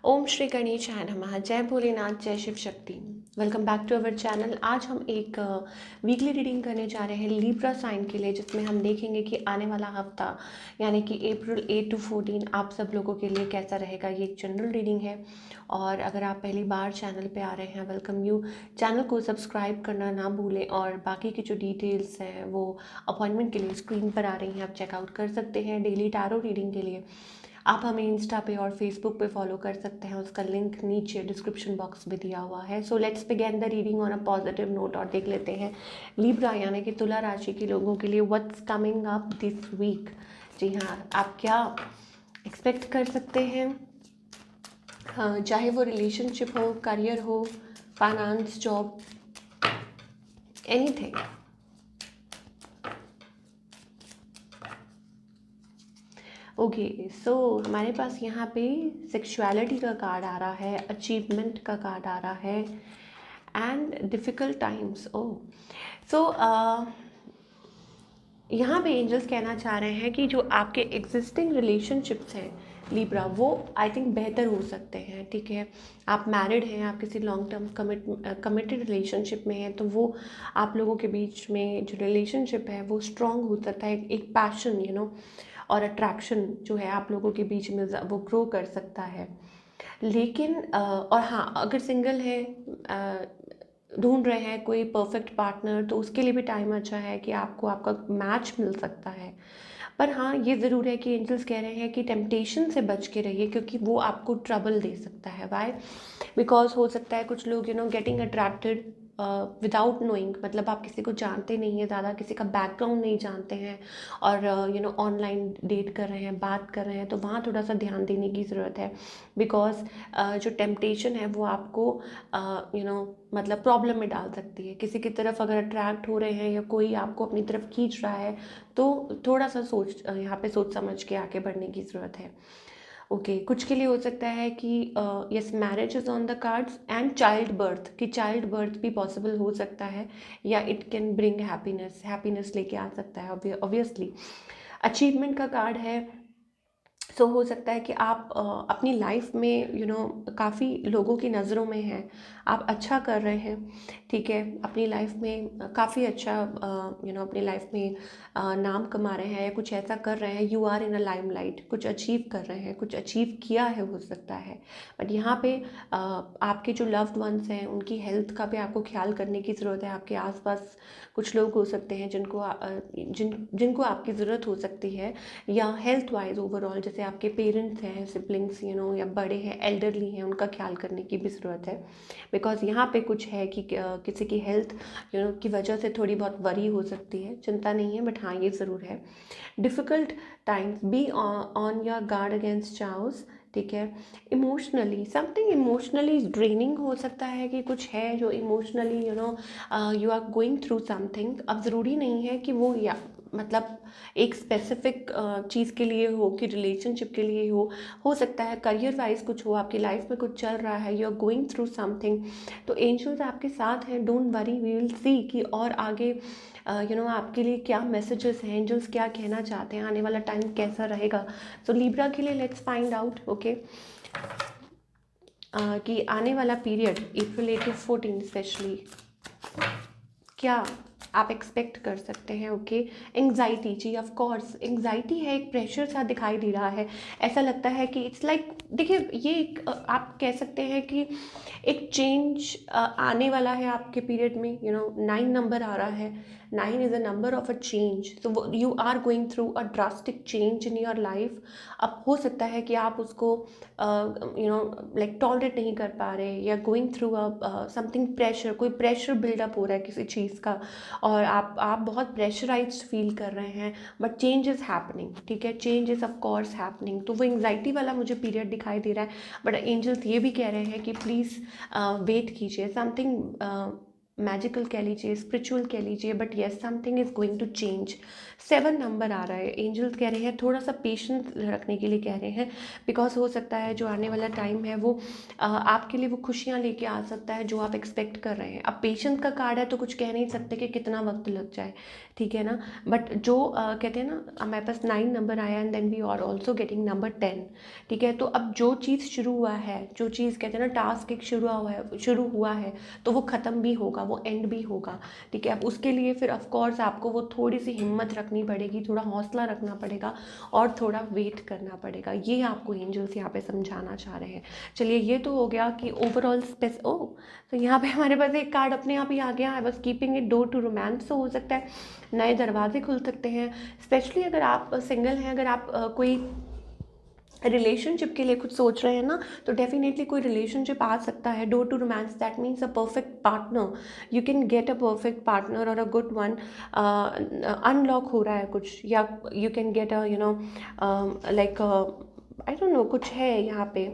ओम श्री गणेशाय नमः। जय भोलेनाथ, जय Shiv Shakti. Welcome back to our channel. आज हम एक वीकली रीडिंग करने जा रहे हैं लिब्रा साइन के लिए, जिसमें हम देखेंगे कि आने वाला हफ्ता यानी कि अप्रैल 8 to 14 आप सब लोगों के लिए कैसा रहेगा। ये एक जनरल रीडिंग है और अगर आप पहली बार चैनल पे आ रहे हैं, वेलकम यू। चैनल को सब्सक्राइब करना ना भूलें और बाकी की जो डिटेल्स हैं वो अपॉइंटमेंट के लिए स्क्रीन पर आ रही हैं, आप चेकआउट कर सकते हैं। डेली टैरो रीडिंग के लिए आप हमें इंस्टा पे और फेसबुक पे फॉलो कर सकते हैं, उसका लिंक नीचे डिस्क्रिप्शन बॉक्स में दिया हुआ है। So let's begin the reading on a positive note और देख लेते हैं लिब्रा यानी कि तुला राशि के लोगों के लिए what's coming up this week. जी हाँ, आप क्या एक्सपेक्ट कर सकते हैं। हाँ, चाहे वो रिलेशनशिप हो, करियर हो, फाइनेंस, जॉब, एनीथिंग। ओके, सो हमारे पास यहाँ पे सेक्सुअलिटी का कार्ड आ रहा है, अचीवमेंट का कार्ड आ रहा है एंड डिफ़िकल्ट टाइम्स। ओ सो यहाँ पे एंजल्स कहना चाह रहे हैं कि जो आपके एग्जिस्टिंग रिलेशनशिप्स हैं लिब्रा, वो आई थिंक बेहतर हो सकते हैं। ठीक है, आप मैरिड हैं, आप किसी लॉन्ग टर्म कमिटेड रिलेशनशिप में हैं, तो वो आप लोगों के बीच में जो रिलेशनशिप है वो स्ट्रॉन्ग हो सकता है। एक पैशन और अट्रैक्शन जो है आप लोगों के बीच में वो ग्रो कर सकता है। लेकिन और हाँ, अगर सिंगल है, ढूंढ रहे हैं कोई परफेक्ट पार्टनर, तो उसके लिए भी टाइम अच्छा है कि आपको आपका मैच मिल सकता है। पर हाँ, ये ज़रूर है कि एंजल्स कह रहे हैं कि टेम्पटेशन से बच के रहिए, क्योंकि वो आपको ट्रबल दे सकता है। वाई? बिकॉज हो सकता है कुछ लोग गेटिंग अट्रैक्टेड विदाउट नोइंग, मतलब आप किसी को जानते नहीं हैं ज़्यादा, किसी का बैकग्राउंड नहीं जानते हैं और ऑनलाइन डेट कर रहे हैं, बात कर रहे हैं, तो वहाँ थोड़ा सा ध्यान देने की ज़रूरत है। बिकॉज जो टेम्पटेशन है वो आपको मतलब प्रॉब्लम में डाल सकती है। किसी की तरफ अगर अट्रैक्ट हो रहे हैं या कोई आपको अपनी तरफ खींच रहा है, तो थोड़ा सा यहाँ पे सोच समझ के आगे बढ़ने की ज़रूरत है। ओके, कुछ के लिए हो सकता है कि yes, marriage is on the cards and child birth, कि चाइल्ड बर्थ भी पॉसिबल हो सकता है, या it can bring happiness, happiness लेके आ सकता है ऑब्वियसली। अचीवमेंट का कार्ड है। सो हो सकता है कि आप अपनी लाइफ में काफ़ी लोगों की नज़रों में हैं, आप अच्छा कर रहे हैं। ठीक है, अपनी लाइफ में काफ़ी अच्छा अपनी लाइफ में नाम कमा रहे हैं या कुछ ऐसा कर रहे हैं। You are in a limelight, कुछ अचीव कर रहे हैं, कुछ अचीव किया है हो सकता है। बट यहाँ पे आपके जो लव्ड वंस हैं उनकी हेल्थ का भी आपको ख्याल करने की ज़रूरत है। आपके आसपास कुछ लोग हो सकते हैं जिनको आपकी ज़रूरत हो सकती है, या हेल्थ वाइज ओवरऑल, जैसे आपके पेरेंट्स हैं, सिबलिंग्स या बड़े हैं, एल्डरली हैं, उनका ख्याल करने की भी ज़रूरत है। बिकॉज यहाँ पे कुछ है कि किसी की हेल्थ की वजह से थोड़ी बहुत वरी हो सकती है। चिंता नहीं है, बट हाँ, ये ज़रूर है। Difficult times, be on your guard against chaos. ठीक है, इमोशनली समथिंग इमोशनली ड्रेनिंग हो सकता है कि कुछ है जो emotionally you are going through something. अब ज़रूरी नहीं है कि वो या मतलब एक स्पेसिफिक चीज़ के लिए हो, कि रिलेशनशिप के लिए हो सकता है करियर वाइज कुछ हो, आपकी लाइफ में कुछ चल रहा है, you are going through something, तो एंजल्स आपके साथ हैं। Don't worry, we will see कि और आगे आपके लिए क्या मैसेजेस हैं, एंजल्स क्या कहना चाहते हैं, आने वाला टाइम कैसा रहेगा। सो लिब्रा के लिए लेट्स फाइंड आउट। ओके, कि आने वाला पीरियड अप्रैल 8 to 14 स्पेशली क्या आप एक्सपेक्ट कर सकते हैं। ओके, एंग्जाइटी, जी ऑफ कोर्स एंग्जाइटी है, एक प्रेशर सा दिखाई दे रहा है। ऐसा लगता है कि इट्स लाइक देखिए, ये एक आप कह सकते हैं कि एक चेंज आने वाला है आपके पीरियड में। 9 नंबर आ रहा है, 9 is a number of a change, तो you are going through a drastic change in your life. अब हो सकता है कि आप उसको लाइक टॉलरेट नहीं कर पा रहे, या गोइंग थ्रू समथिंग प्रेशर, कोई प्रेशर बिल्डअप हो रहा है किसी चीज़ का, और आप बहुत प्रेशराइज्ड फील कर रहे हैं। But change is happening. ठीक है, change is of course happening. तो वो एंग्जाइटी वाला मुझे पीरियड दिखाई दे रहा है। बट एंजल्स ये भी कह रहे हैं कि प्लीज़ वेट कीजिए, समथिंग मैजिकल कह लीजिए, स्पिरिचुअल कह लीजिए, but yes something is going to change. 7 number आ रहा है, एंजल्स कह रहे हैं थोड़ा सा पेशेंस रखने के लिए कह रहे हैं, बिकॉज हो सकता है जो आने वाला टाइम है वो आपके लिए वो खुशियाँ लेके आ सकता है जो आप एक्सपेक्ट कर रहे हैं। अब पेशेंस का कार्ड है तो कुछ कह नहीं सकते कि कितना वक्त लग जाए, ठीक है ना। बट जो कहते हैं ना, हमारे पास 9 नंबर आया and then we are also getting number 10, ठीक है। तो अब जो चीज़ शुरू हुआ है, जो चीज़ कहते हैं ना टास्क एक शुरू हुआ है तो वो ख़त्म भी होगा, वो एंड भी होगा, ठीक है। अब उसके लिए फिर ऑफ कोर्स आपको वो थोड़ी सी हिम्मत रखनी पड़ेगी, थोड़ा हौसला रखना पड़ेगा और थोड़ा वेट करना पड़ेगा। ये आपको एंजल्स यहाँ पे समझाना चाह रहे हैं। चलिए ये तो हो गया कि ओवरऑल तो यहाँ पे हमारे पास एक कार्ड अपने आप ही आ गया, I was keeping it door to romance. तो हो सकता है नए दरवाजे खुल सकते हैं, स्पेशली अगर आप सिंगल हैं, अगर आप कोई रिलेशनशिप के लिए कुछ सोच रहे हैं ना, तो डेफिनेटली कोई रिलेशनशिप आ सकता है। Door to romance that means a perfect partner, you can get a perfect partner और अ गुड वन। अनलॉक हो रहा है कुछ, या you can get a like I don't know, कुछ है यहाँ पे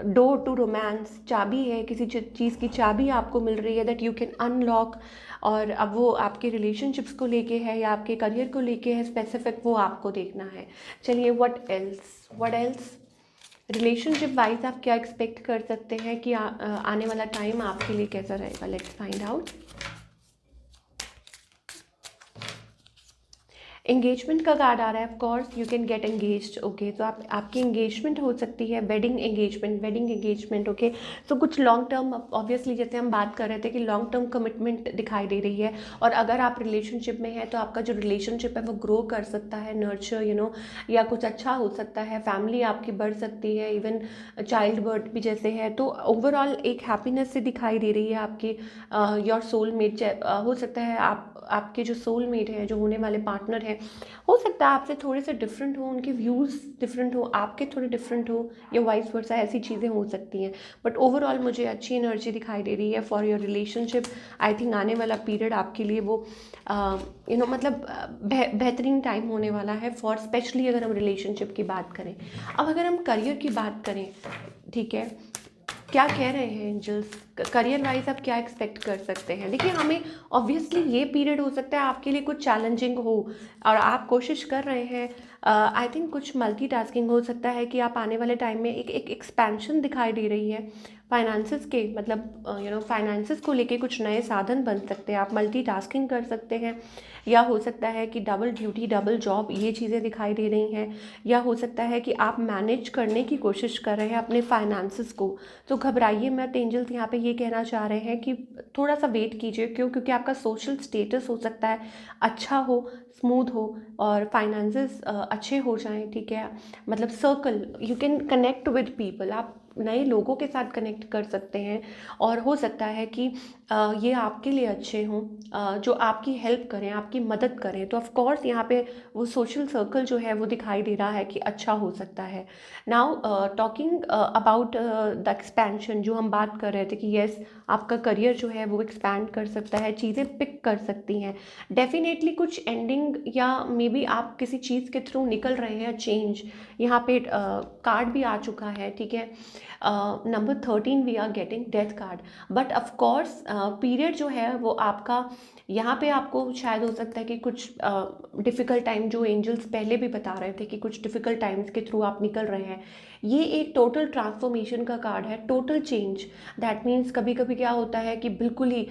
डोर टू रोमांस, चाबी है, किसी चीज़ की चाबी आपको मिल रही है दैट यू कैन अनलॉक। और अब वो आपके रिलेशनशिप्स को लेके है या आपके करियर को लेके है स्पेसिफिक, वो आपको देखना है। चलिए व्हाट एल्स रिलेशनशिप वाइज आप क्या एक्सपेक्ट कर सकते हैं कि आने वाला टाइम आपके लिए कैसा रहेगा। Let's find out. एंगेजमेंट का कार्ड आ रहा है, of course you can gate engaged, okay. तो आपकी एंगेजमेंट हो सकती है, वेडिंग एंगेजमेंट, ओके। तो कुछ लॉन्ग टर्म, ऑब्वियसली जैसे हम बात कर रहे थे कि लॉन्ग टर्म कमिटमेंट दिखाई दे रही है। और अगर आप रिलेशनशिप में हैं तो आपका जो रिलेशनशिप है वो ग्रो कर सकता है, नर्चर या कुछ अच्छा हो सकता है, फैमिली आपकी बढ़ सकती है, इवन चाइल्ड बर्थ भी जैसे है। तो ओवरऑल एक हैप्पीनेस से दिखाई दे रही है आपकी योर सोलमेट। हो सकता है आपके जो सोलमेट हैं, जो होने वाले पार्टनर हैं, हो सकता है आपसे थोड़े से डिफरेंट हो, उनके व्यूज़ डिफरेंट हो, आपके थोड़े डिफरेंट हो, या वाइस वर्सा, ऐसी चीज़ें हो सकती हैं। बट ओवरऑल मुझे अच्छी एनर्जी दिखाई दे रही है for your relationship. I think आने वाला पीरियड आपके लिए वो मतलब बेहतरीन टाइम होने वाला है फॉर, स्पेशली अगर हम रिलेशनशिप की बात करें। अब अगर हम करियर की बात करें, ठीक है, क्या कह रहे हैं एंजल्स, करियर वाइज आप क्या एक्सपेक्ट कर सकते हैं। देखिए, हमें ऑब्वियसली ये पीरियड हो सकता है आपके लिए कुछ चैलेंजिंग हो और आप कोशिश कर रहे हैं। आई थिंक कुछ मल्टीटास्किंग हो सकता है कि आप आने वाले टाइम में एक एक्सपेंशन दिखाई दे रही है फाइनेंसेस के, मतलब फाइनेंसेस को लेके कुछ नए साधन बन सकते हैं, आप मल्टीटास्किंग कर सकते हैं। या हो सकता है कि डबल ड्यूटी, डबल जॉब, ये चीज़ें दिखाई दे रही हैं। या हो सकता है कि आप मैनेज करने की कोशिश कर रहे हैं अपने फाइनेंसेस को। तो घबराइए मत, एंजल्स यहाँ पे ये कहना चाह रहे हैं कि थोड़ा सा वेट कीजिए। क्योंकि आपका सोशल स्टेटस हो सकता है अच्छा हो, स्मूथ हो, और फाइनेंसेस अच्छे हो जाएं, ठीक है। मतलब circle, you can connect with people, आप नए लोगों के साथ कनेक्ट कर सकते हैं। और हो सकता है कि ये आपके लिए अच्छे हों, जो आपकी हेल्प करें, आपकी मदद करें। तो ऑफ कोर्स यहाँ पे वो सोशल सर्कल जो है वो दिखाई दे रहा है कि अच्छा हो सकता है। Now talking about the expansion, जो हम बात कर रहे थे कि येस आपका करियर जो है वो एक्सपैंड कर सकता है, चीज़ें पिक कर सकती हैं डेफिनेटली। कुछ एंडिंग या मे बी आप किसी चीज़ के थ्रू निकल रहे हैं, चेंज, यहाँ पे कार्ड भी आ चुका है, ठीक है। Number 13 we are getting death card. But of course period जो है वो आपका, यहाँ पे आपको शायद हो सकता है कि कुछ डिफ़िकल्ट टाइम, जो एंजल्स पहले भी बता रहे थे कि कुछ डिफ़िकल्ट टाइम्स के थ्रू आप निकल रहे हैं, ये एक टोटल ट्रांसफॉर्मेशन का कार्ड है, टोटल चेंज। दैट मीन्स कभी कभी क्या होता है कि बिल्कुल ही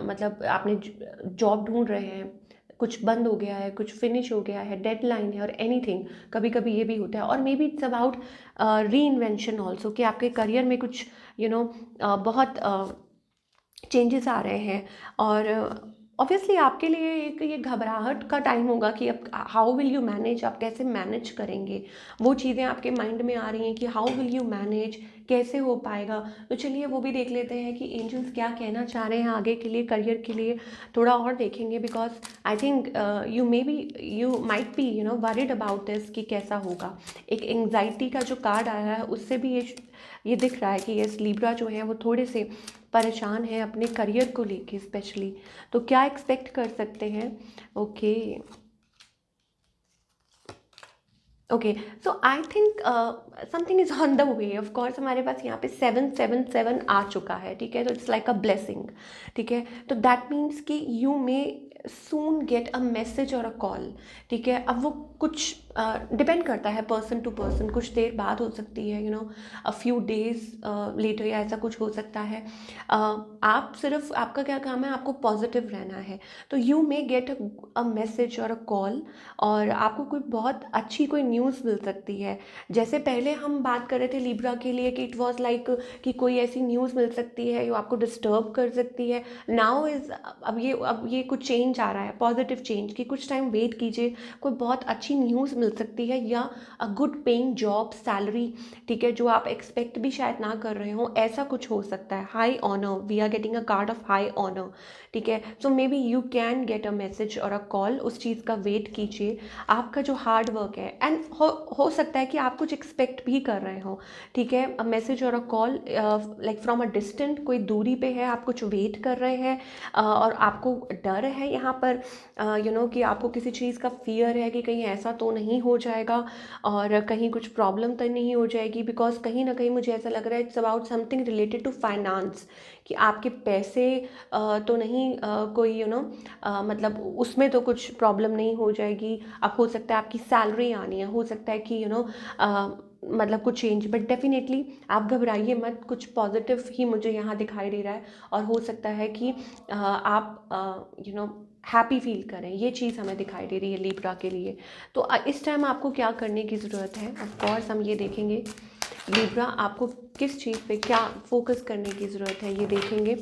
मतलब आपने जॉब ढूंढ रहे हैं, कुछ बंद हो गया है, कुछ फिनिश हो गया है, डेडलाइन है और एनीथिंग, कभी कभी ये भी होता है। और मे बी इट्स अबाउट री इन्वेंशन ऑल्सो, कि आपके करियर में कुछ बहुत चेंजेस आ रहे हैं। और ऑब्वियसली आपके लिए एक ये घबराहट का टाइम होगा कि अब हाउ विल यू मैनेज, आप कैसे मैनेज करेंगे। वो चीज़ें आपके माइंड में आ रही हैं कि हाउ विल यू मैनेज, कैसे हो पाएगा। तो चलिए वो भी देख लेते हैं कि एंजल्स क्या कहना चाह रहे हैं आगे के लिए, करियर के लिए थोड़ा और देखेंगे। Because I think you might be worried about this कि कैसा होगा। एक एंग्जाइटी का जो कार्ड आया है उससे भी ये दिख रहा है कि यस लिब्रा जो है वो थोड़े से परेशान है अपने करियर को लेके स्पेशली। तो क्या एक्सपेक्ट कर सकते हैं, okay. Okay, so I think something is on the way. Of course हमारे पास यहाँ पे 777 आ चुका है, ठीक है, तो इट्स लाइक अ ब्लेसिंग, ठीक है। तो दैट मीन्स कि you may soon gate a message और अ कॉल, ठीक है। अब वो कुछ डिपेंड करता है पर्सन टू पर्सन, कुछ देर बाद हो सकती है, अ फ्यू डेज लेटर, या ऐसा कुछ हो सकता है। आप सिर्फ, आपका क्या काम है, आपको पॉजिटिव रहना है। तो you may gate a message और अ कॉल, और आपको कोई बहुत अच्छी कोई न्यूज़ मिल सकती है। जैसे पहले हम बात कर रहे थे लिब्रा के लिए कि इट वाज लाइक कि कोई ऐसी न्यूज़ मिल सकती है जो आपको डिस्टर्ब कर सकती है। नाउ इज़, अब ये कुछ चेंज आ रहा है, पॉजिटिव चेंज, कि कुछ टाइम वेट कीजिए, कोई बहुत अच्छी न्यूज़ मिल सकती है, या a good paying job, salary, ठीक है, जो आप एक्सपेक्ट भी शायद ना कर रहे हो, ऐसा कुछ हो सकता है। High honour, we are getting a card of high honour, ठीक है। So maybe you can get a message और अ कॉल, उस चीज़ का वेट कीजिए। आपका जो हार्ड वर्क है, एंड हो सकता है कि आप कुछ एक्सपेक्ट भी कर रहे हो, ठीक है, अ मैसेज और a call like from a distant, कोई दूरी पे है, आप कुछ वेट कर रहे हैं, और आपको डर है यहाँ पर, कि आपको किसी चीज़ का फियर है कि कहीं ऐसा तो नहीं हो जाएगा, और कहीं कुछ प्रॉब्लम तो नहीं हो जाएगी, बिकॉज कहीं ना कहीं मुझे ऐसा लग रहा है it's about something related to finance, कि आपके पैसे तो नहीं कोई मतलब उसमें तो कुछ प्रॉब्लम नहीं हो जाएगी। अब हो सकता है आपकी सैलरी आनी है, हो सकता है कि मतलब कुछ चेंज, बट डेफिनेटली आप घबराइए मत, कुछ पॉजिटिव ही मुझे यहाँ दिखाई दे रहा है। और हो सकता है कि आप हैप्पी फील करें, ये चीज़ हमें दिखाई दे रही है लिब्रा के लिए। तो इस टाइम आपको क्या करने की ज़रूरत है, ऑफ कोर्स हम ये देखेंगे लिब्रा, आपको किस चीज़ पे क्या फोकस करने की ज़रूरत है, ये देखेंगे।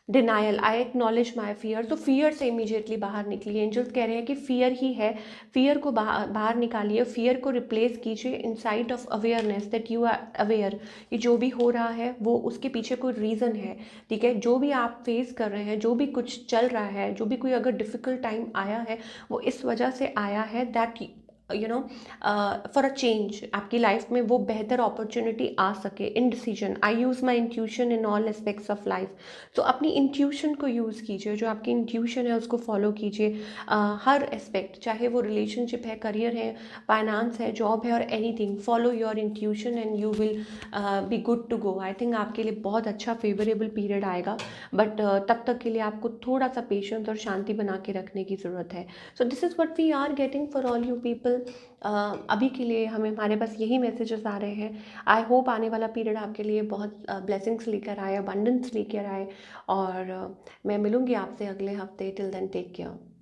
Denial, I acknowledge my fear, तो फियर से इमीडिएटली बाहर निकलिए। एंजल्स कह रहे हैं कि फियर ही है, फियर को बाहर निकालिए, फियर को रिप्लेस कीजिए inside of awareness, that you are aware कि जो भी हो रहा है वो उसके पीछे कोई रीज़न है, ठीक है। जो भी आप फेस कर रहे हैं, जो भी कुछ चल रहा है, जो भी कोई अगर डिफ़िकल्ट टाइम आया है, वो इस वजह से आया है, दैट फॉर अ चेंज, आपकी लाइफ में वो बेहतर अपॉर्चुनिटी आ सके। In decision, I use my intuition in all aspects of life, तो अपनी इंट्यूशन को यूज़ कीजिए, जो आपकी इंट्यूशन है उसको फॉलो कीजिए। हर एस्पेक्ट, चाहे वो रिलेशनशिप है, करियर है, फाइनेंस है, जॉब है, और anything, follow your intuition and you will be good to go. I think आपके लिए बहुत अच्छा फेवरेबल पीरियड आएगा, बट तब तक के लिए आपको थोड़ा सा पेशेंस और शांति बना के रखने की ज़रूरत है। So this is what we are getting for all you people. अभी के लिए हमारे पास यही मैसेजेस आ रहे हैं। आई होप आने वाला पीरियड आपके लिए बहुत ब्लेसिंग्स लेकर आए, अबंडेंस लेकर आए, और मैं मिलूँगी आपसे अगले हफ्ते। Till then take care.